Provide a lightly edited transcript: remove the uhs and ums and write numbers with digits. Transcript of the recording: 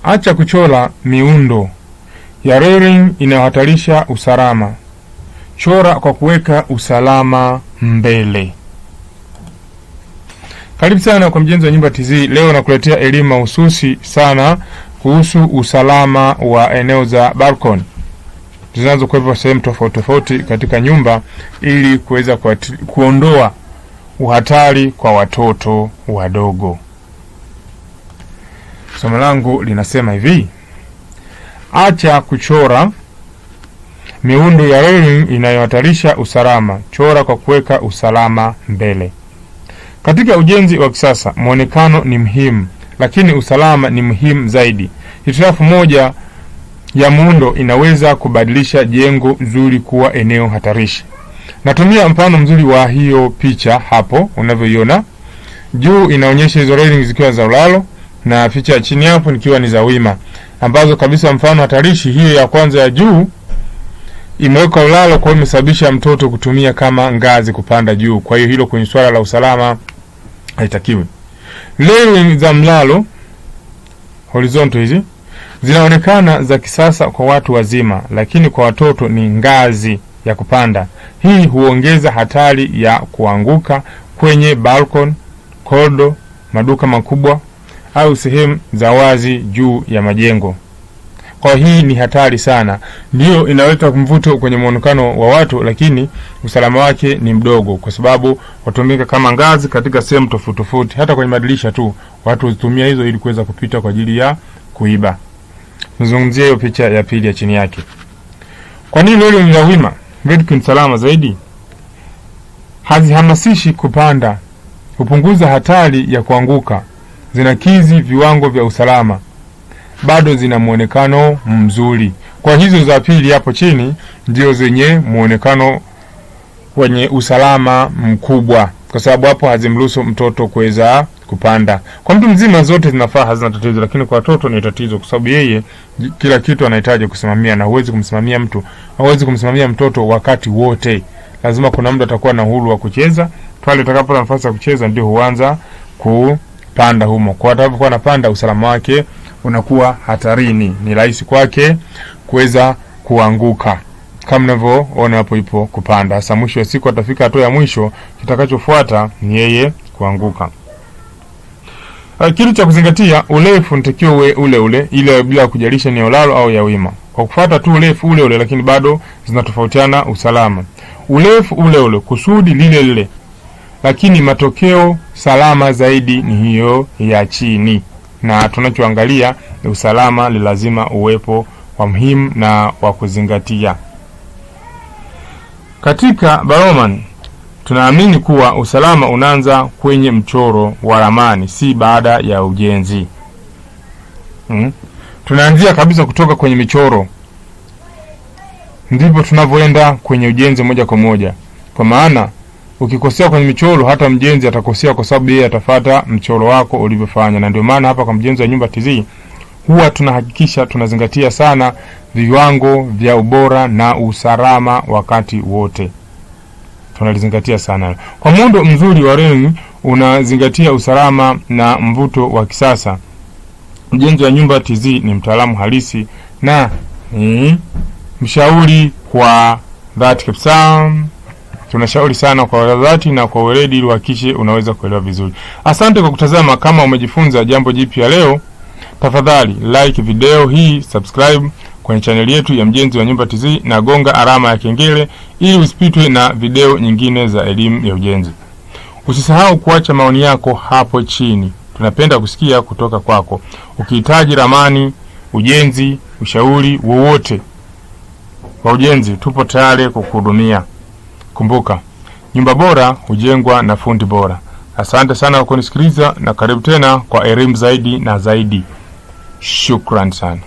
Acha kuchora miundo ya railing inayohatarisha usalama. Chora kwa kuweka usalama mbele. Karibu sana kwa Mjenzi wa Nyumba TZ. Leo nakuletea elimu mahususi sana kuhusu usalama wa eneo za balcony zinazokuwepo sehemu tofauti tofauti katika nyumba ili kuweza kuondoa uhatari kwa watoto wadogo. Somo langu linasema hivi: acha kuchora miundo ya railing inayohatarisha usalama. Chora kwa kuweka usalama mbele. Katika ujenzi wa kisasa, muonekano ni muhimu, lakini usalama ni muhimu zaidi. Hitilafu moja ya muundo inaweza kubadilisha jengo nzuri kuwa eneo hatarishi. Natumia mfano mzuri wa hiyo picha hapo unavyoiona. Juu inaonyesha hizo railing zikiwa za ulalo na picha ya chini hapo nikiwa ni za wima, ambazo kabisa mfano hatarishi. Hiyo ya kwanza ya juu imeweka ulalo, kwa hiyo imesababisha mtoto kutumia kama ngazi kupanda juu. Kwa hiyo hilo kwenye swala la usalama haitakiwi. Railing za mlalo horizontal hizi zinaonekana za kisasa kwa watu wazima, lakini kwa watoto ni ngazi ya kupanda. Hii huongeza hatari ya kuanguka kwenye balcony, korido, maduka makubwa au sehemu za wazi juu ya majengo. Kwa hii ni hatari sana. Ndio inaleta mvuto kwenye muonekano wa watu, lakini usalama wake ni mdogo kwa sababu watumika kama ngazi katika sehemu tofauti tofauti. Hata kwenye madirisha tu watu hutumia hizo ili kuweza kupita kwa ajili ya kuiba. Nizungumzie hiyo picha ya pili ya chini yake. Kwa nini leo ni wima? Vertical salama zaidi. Hazihamasishi kupanda, hupunguza hatari ya kuanguka. Zinakizi viwango vya usalama, bado zina muonekano mzuri. Kwa hizo za pili hapo chini ndio zenye muonekano wenye usalama mkubwa, kwa sababu hapo hazimruhusu mtoto kuweza kupanda. Kwa mtu mzima zote zinafaa, hazina tatizo, lakini kwa watoto ni tatizo, kwa sababu yeye kila kitu anahitaji kusimamia, na huwezi kumsimamia mtu, huwezi kumsimamia mtoto wakati wote. Lazima kuna muda atakuwa na uhuru wa kucheza. Pale atakapopata nafasi ya kucheza ndio huanza kupanda humo. Kwa atakapokuwa anapanda, usalama wake unakuwa hatarini. Ni rahisi kwake kuweza kuanguka kama mnavyoona hapo ipo kupanda. Sasa mwisho wa siku atafika hatua ya mwisho, kitakachofuata ni yeye kuanguka. Kitu cha kuzingatia, urefu unatakiwa uwe ule ule, ile bila kujalisha ni ulalo au ya wima. Kwa kufuata tu urefu ule ule, lakini bado zinatofautiana usalama. Urefu ule ule, kusudi lile lile, lakini matokeo salama zaidi ni hiyo ya chini. Na tunachoangalia usalama ni lazima uwepo wa muhimu na wa kuzingatia. Katika Baroman tunaamini kuwa usalama unaanza kwenye mchoro wa ramani, si baada ya ujenzi. Tunaanzia kabisa kutoka kwenye michoro, ndipo tunavyoenda kwenye ujenzi moja kwa moja. Kwa maana ukikosea kwenye michoro, hata mjenzi atakosea, kwa sababu yeye atafuata mchoro wako ulivyofanya. Na ndio maana hapa kwa Mjenzi wa Nyumba TZ huwa tunahakikisha tunazingatia sana viwango vya ubora na usalama wakati wote. Tunalizingatia sana. Kwa muundo mzuri wa railing unazingatia usalama na mvuto wa kisasa. Mjenzi wa Nyumba TZ ni mtaalamu halisi na mshauri kwa dhati kabisa. Tunashauri sana kwa dhati na kwa weledi ili uhakikishe unaweza kuelewa vizuri. Asante kwa kutazama. Kama umejifunza jambo jipya leo, tafadhali like video hii, subscribe kwenye channel yetu ya Mjenzi wa Nyumba TZ na gonga alama ya kengele ili usipitwe na video nyingine za elimu ya ujenzi. Usisahau kuacha maoni yako hapo chini. Tunapenda kusikia kutoka kwako. Ukihitaji ramani, ujenzi, ushauri wowote wa ujenzi, tupo tayari kukuhudumia. Kumbuka, nyumba bora hujengwa na fundi bora. Asante sana kwa kunisikiliza na karibu tena kwa elimu zaidi na zaidi. Shukrani sana.